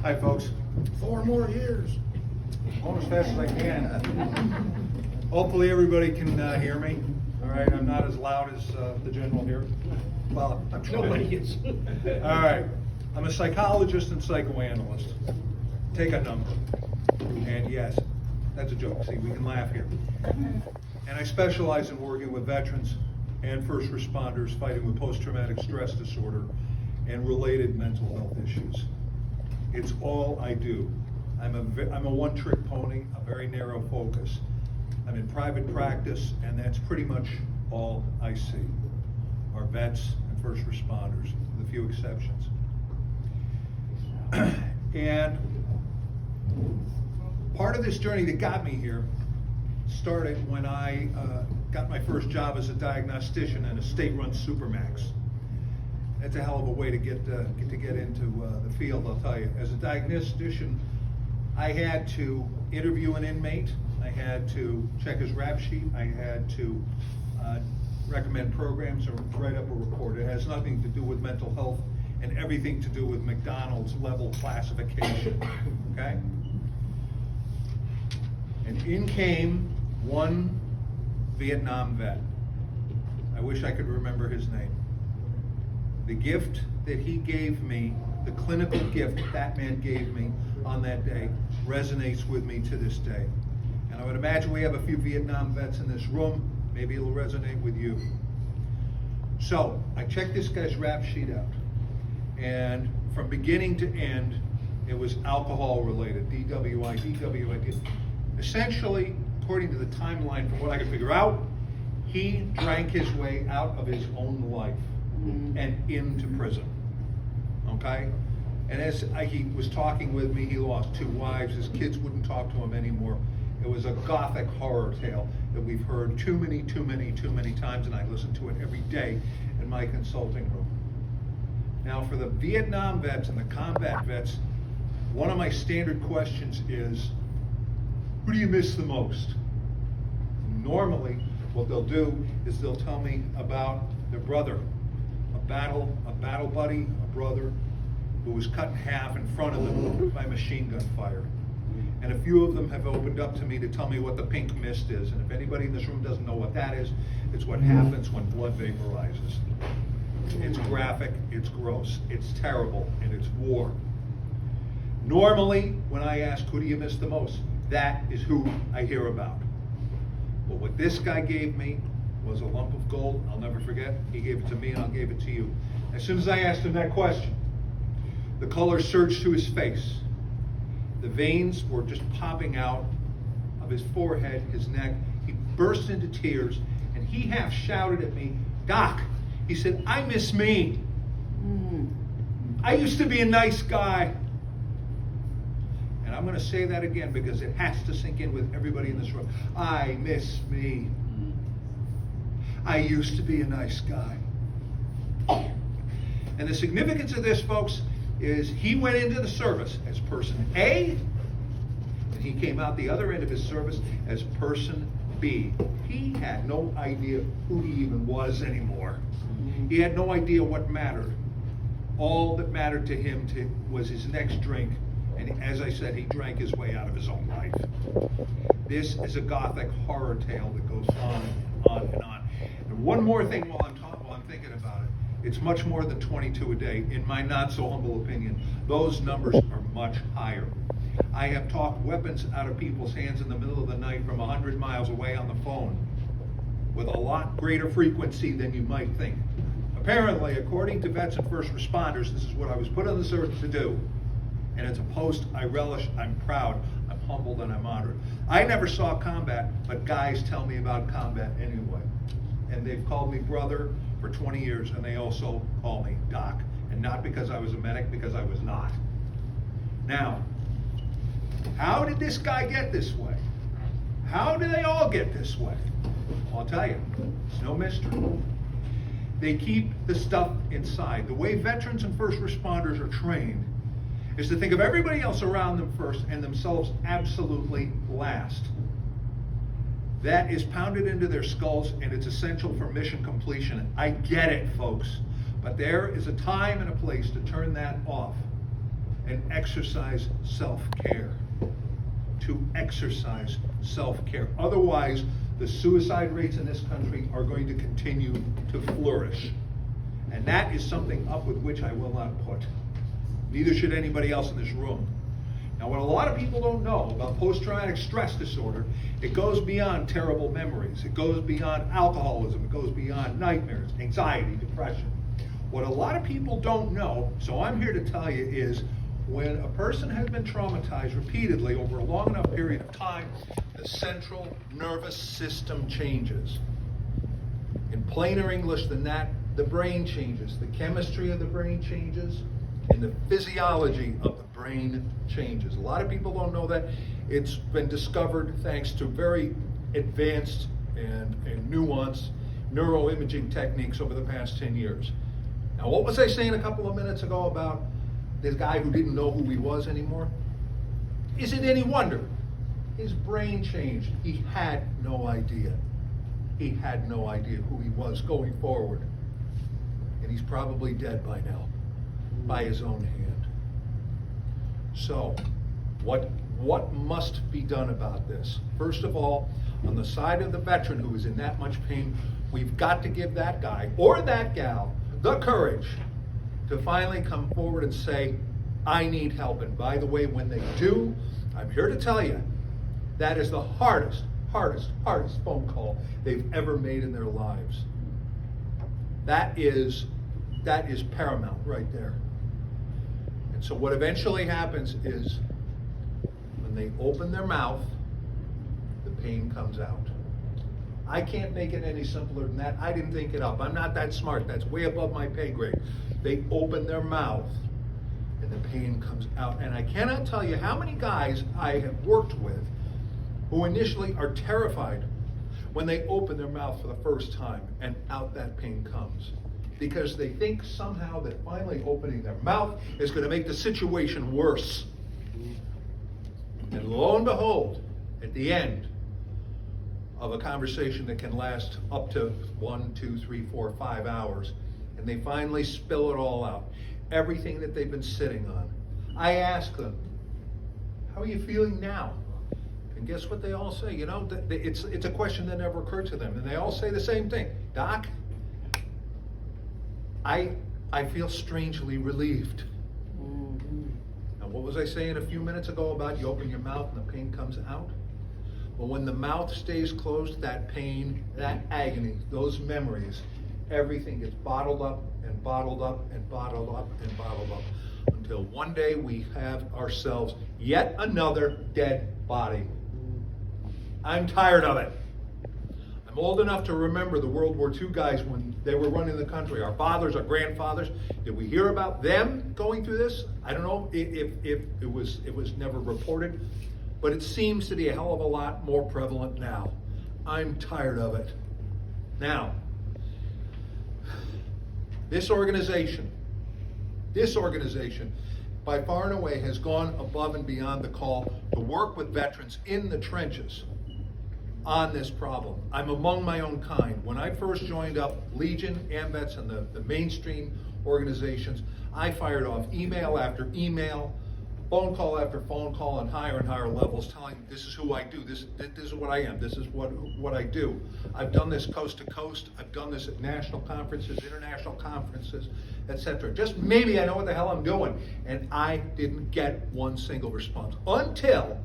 Hi, folks. 4 more years. Going as fast as I can. Hopefully everybody can hear me. All right, I'm not as loud as the general here. Well, I'm trying. Nobody is. All right, I'm a psychologist and psychoanalyst. Take a number. And yes, that's a joke. See, we can laugh here. And I specialize in working with veterans and first responders fighting with post-traumatic stress disorder and related mental health issues. It's all I do. I'm a one-trick pony, a very narrow focus. I'm in private practice, and that's pretty much all I see, are vets and first responders, with a few exceptions. And part of this journey that got me here started when I got my first job as a diagnostician at a state-run supermax. That's a hell of a way to get into the field, I'll tell you. As a diagnostician, I had to interview an inmate, I had to check his rap sheet, I had to recommend programs or write up a report. It has nothing to do with mental health and everything to do with McDonald's level classification, okay? And in came one Vietnam vet. I wish I could remember his name. The gift that he gave me, the clinical gift that man gave me on that day, resonates with me to this day. And I would imagine we have a few Vietnam vets in this room. Maybe it'll resonate with you. So I checked this guy's rap sheet out. And from beginning to end, it was alcohol related, DWI. Essentially, according to the timeline from what I could figure out, he drank his way out of his own life and into prison, okay? And as he was talking with me, he lost 2 wives, his kids wouldn't talk to him anymore. It was a gothic horror tale that we've heard too many times, and I listen to it every day in my consulting room. Now, for the Vietnam vets and the combat vets, one of my standard questions is, who do you miss the most? Normally, what they'll do is they'll tell me about their brother, a battle buddy, a brother who was cut in half in front of them by machine gun fire. And a few of them have opened up to me to tell me what the pink mist is. And if anybody in this room doesn't know what that is, it's what happens when blood vaporizes. It's graphic, it's gross, it's terrible, and it's war. Normally, when I ask who do you miss the most, that is who I hear about. But what this guy gave me was a lump of gold. I'll never forget. He gave it to me and I'll give it to you. As soon as I asked him that question, the color surged to his face. The veins were just popping out of his forehead, his neck. He burst into tears and he half shouted at me, "Doc," he said, "I miss me. I used to be a nice guy." And I'm going to say that again because it has to sink in with everybody in this room. I miss me. I used to be a nice guy. And the significance of this, folks, is he went into the service as person A, and he came out the other end of his service as person B. He had no idea who he even was anymore. He had no idea what mattered. All that mattered to him was his next drink. And as I said, he drank his way out of his own life. This is a gothic horror tale that goes on and on and on. And one more thing while I'm thinking about it. It's much more than 22 a day, in my not so humble opinion. Those numbers are much higher. I have talked weapons out of people's hands in the middle of the night from 100 miles away on the phone with a lot greater frequency than you might think. Apparently, according to vets and first responders, this is what I was put on this earth to do. And it's a post I relish, I'm proud, I'm humbled, and I'm honored. I never saw combat, but guys tell me about combat anyway. And they've called me brother for 20 years, and they also call me doc. And not because I was a medic, because I was not. Now, how did this guy get this way? How do they all get this way? Well, I'll tell you, it's no mystery. They keep the stuff inside. The way veterans and first responders are trained is to think of everybody else around them first and themselves absolutely last. That is pounded into their skulls, and it's essential for mission completion. I get it, folks, but there is a time and a place to turn that off. and exercise self-care. To exercise self-care. Otherwise, the suicide rates in this country are going to continue to flourish. And that is something up with which I will not put. Neither should anybody else in this room. Now, what a lot of people don't know about post-traumatic stress disorder, it goes beyond terrible memories. It goes beyond alcoholism. It goes beyond nightmares, anxiety, depression. What a lot of people don't know, so I'm here to tell you, is when a person has been traumatized repeatedly over a long enough period of time, the central nervous system changes. In plainer English than that, the brain changes. The chemistry of the brain changes, and the physiology of the brain changes. A lot of people don't know that. It's been discovered thanks to very advanced and nuanced neuroimaging techniques over the past 10 years. Now, what was I saying a couple of minutes ago about this guy who didn't know who he was anymore? Is it any wonder? His brain changed. He had no idea. He had no idea who he was going forward. And he's probably dead by now, by his own hand. So, what must be done about this? First of all, on the side of the veteran who is in that much pain, we've got to give that guy or that gal the courage to finally come forward and say, I need help. And by the way, when they do, I'm here to tell you, that is the hardest phone call they've ever made in their lives. That is paramount right there. And so what eventually happens is when they open their mouth, the pain comes out. I can't make it any simpler than that. I didn't think it up. I'm not that smart. That's way above my pay grade. They open their mouth and the pain comes out. And I cannot tell you how many guys I have worked with who initially are terrified when they open their mouth for the first time and out that pain comes. Because they think somehow that finally opening their mouth is going to make the situation worse. And lo and behold, at the end of a conversation that can last up to 1, 2, 3, 4, 5 hours, and they finally spill it all out, everything that they've been sitting on. I ask them, how are you feeling now? And guess what they all say? You know, it's a question that never occurred to them. And they all say the same thing. Doc, I feel strangely relieved. Mm-hmm. Now, what was I saying a few minutes ago about you open your mouth and the pain comes out? But when the mouth stays closed, that pain, that agony, those memories, everything gets bottled up and bottled up and bottled up and bottled up until one day we have ourselves yet another dead body. I'm tired of it. I'm old enough to remember the World War II guys when they were running the country. Our fathers, our grandfathers. Did we hear about them going through this? I don't know if it was never reported. But it seems to be a hell of a lot more prevalent now. I'm tired of it. Now, this organization, by far and away has gone above and beyond the call to work with veterans in the trenches on this problem. I'm among my own kind. When I first joined up Legion, AMVETS, and the mainstream organizations, I fired off email after email, phone call after phone call on higher and higher levels, telling this is who I do, this is what I am, this is what I do. I've done this coast to coast, I've done this at national conferences, international conferences, etc. Just maybe I know what the hell I'm doing. And I didn't get one single response until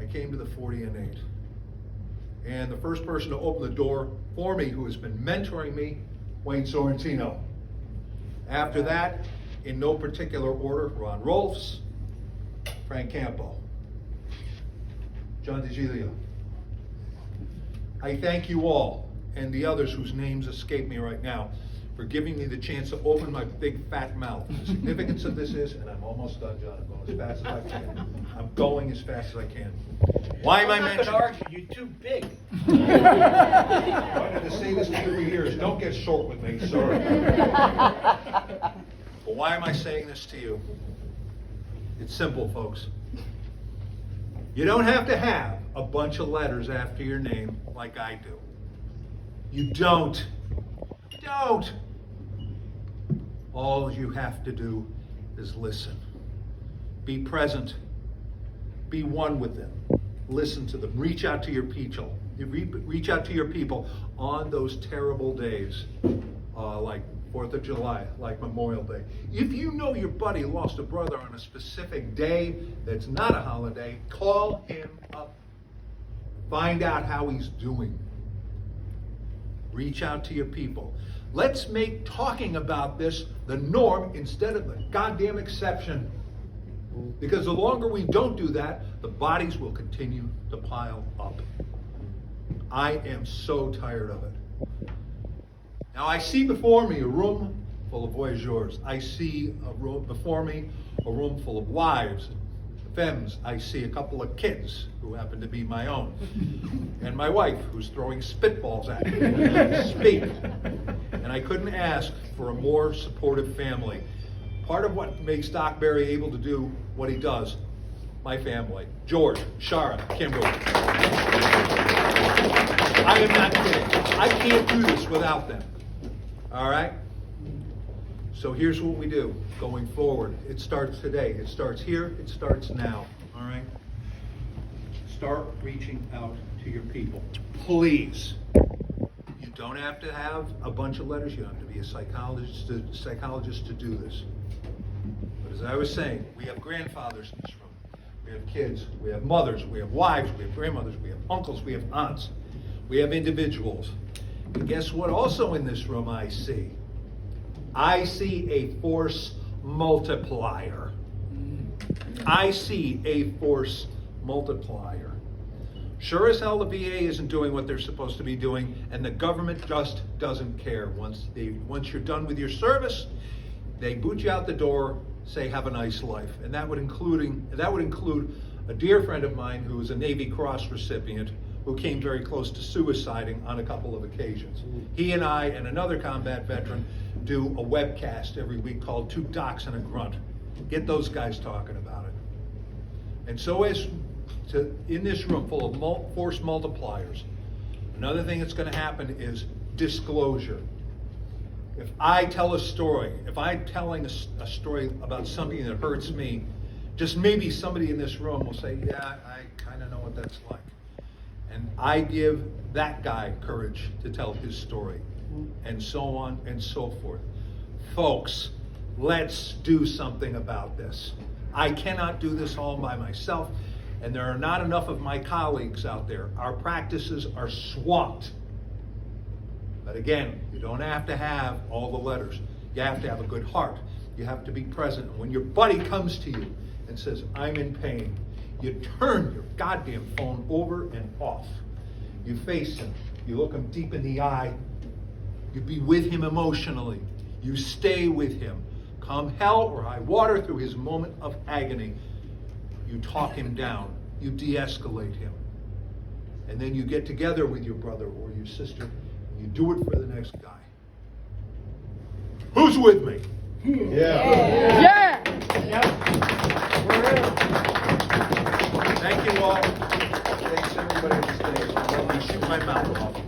I came to the 40 and 8. And the first person to open the door for me, who has been mentoring me, Wayne Sorrentino. After that, in no particular order, Ron Rolfs, Frank Campo, John DiGilio. I thank you all, and the others whose names escape me right now, for giving me the chance to open my big fat mouth. The significance of this is, and I'm almost done, John, I'm going as fast as I can. I'm going as fast as I can. Why am I mentioning? I'm not going to argue, you're too big. I wanted to say this to you for years, don't get short with me, sorry. But why am I saying this to you? It's simple, folks. You don't have to have a bunch of letters after your name like I do. You don't. You don't. All you have to do is listen. Be present. Be one with them. Listen to them. Reach out to your people. Reach out to your people on those terrible days, like 4th of July, like Memorial Day. If you know your buddy lost a brother on a specific day that's not a holiday, call him up. Find out how he's doing. Reach out to your people. Let's make talking about this the norm instead of the goddamn exception. Because the longer we don't do that, the bodies will continue to pile up. I am so tired of it. Now I see before me a room full of voyageurs. I see before me a room full of wives, femmes. I see a couple of kids who happen to be my own. And my wife who's throwing spitballs at me as I speak. And I couldn't ask for a more supportive family. Part of what makes Doc Berry able to do what he does, my family, George, Shara, Kimberly. I am not kidding. I can't do this without them. All right? So here's what we do going forward. It starts today. It starts here. It starts now. All right? Start reaching out to your people. Please. You don't have to have a bunch of letters. You don't have to be a psychologist to do this. But as I was saying, we have grandfathers in this room. We have kids. We have mothers. We have wives. We have grandmothers. We have uncles. We have aunts. We have individuals. And guess what also in this room I see? I see a force multiplier. I see a force multiplier. Sure as hell the VA isn't doing what they're supposed to be doing, and the government just doesn't care. Once you're done with your service, they boot you out the door, say have a nice life. And that would include a dear friend of mine who was a Navy Cross recipient who came very close to suiciding on a couple of occasions. He and I and another combat veteran do a webcast every week called Two Docs and a Grunt. Get those guys talking about it. And so in this room full of force multipliers, another thing that's going to happen is disclosure. If I tell a story, if I'm telling a story about something that hurts me, just maybe somebody in this room will say, yeah, I kind of know what that's like. And I give that guy courage to tell his story, and so on and so forth. Folks, let's do something about this. I cannot do this all by myself, and there are not enough of my colleagues out there. Our practices are swamped. But again, you don't have to have all the letters. You have to have a good heart. You have to be present. When your buddy comes to you and says, I'm in pain, you turn your goddamn phone over and off. You face him. You look him deep in the eye. You be with him emotionally. You stay with him. Come hell or high water through his moment of agony. You talk him down. You de-escalate him. And then you get together with your brother or your sister. And you do it for the next guy. Who's with me? Yeah. Thank you all. Thanks everybody on stage. Let me shoot my mouth off.